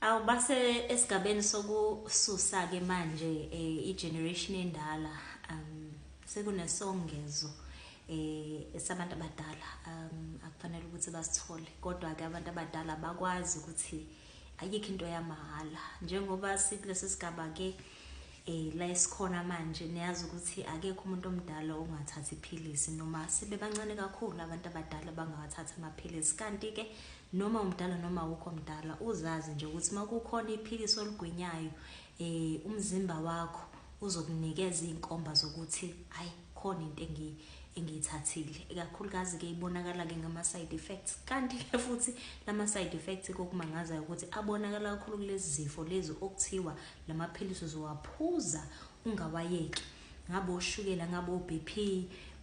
Awubase esigabeni sokususa ke manje igeneration endala sekunesongezo esabantu abadala akufanele ukuthi basithole kodwa ke abantu abadala bakwazi ukuthi ayikho into yamahala njengoba sikulesi sigaba ke la esikhona manje niyazi ukuthi akekho umuntu omdala ongathatha iphilisi noma sebebancane kakhulu abantu abadala bangawathatha amaphilisi kanti ke noma umdala noma ukho mdala uzazi nje ukuthi makukhona iphilisi oligwinyayo umzimba wakho uzokunikeza inkomba zokuthi hayi khona into engiyithathile ikakhulukazi ke ibonakala ke ngama side effects kanti ke futhi lama side effects kokumangaza ukuthi abonakala kakhulu kulezi zifo lezi okuthiwa lamaphilisi uzowaphuza ungawayeki ngabe ushukela ngabe uBP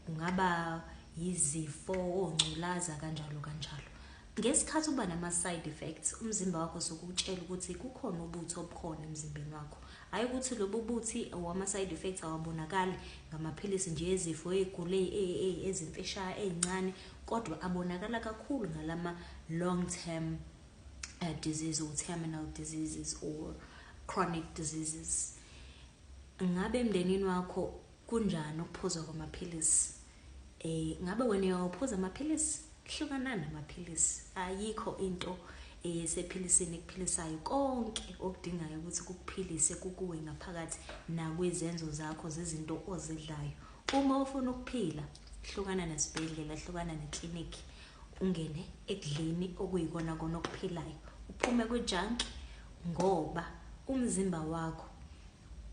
kungaba izifo ongculaza kanjalo ngesikhathi uba nama side effects umzimba wakho sokutshela ukuthi kukhona ubuthi obukhona emzimbeni wakho hayi ukuthi lobu buthi awama side effects awabonakali ngamaphilisi nje ezifo ezigule ezimfisha ezincane kodwa abonakala kakhulu ngalama long term disease or terminal diseases or chronic diseases. Ngabe emndenini wakho kunjani ukuphuza kwamaphilisi? Ngabe wena uyaphuza amaphilisi? Hlukana namaphilisi ayikho into esephilisini ekuphilisayo konke okudingayo ukuthi kukuphilise kukuwe ngaphakathi nakwezenzo zakho zezinto ozidlayo. Uma ufuna ukuphila hlukana nesibhedlela hlukana neclinic ungene ekudleni okuyikona kona okuphilayo uphume kwijunk ngoba umzimba wakho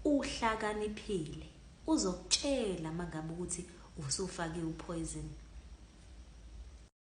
uhlakaniphile uzokutshela mangabe ukuthi usufake upoison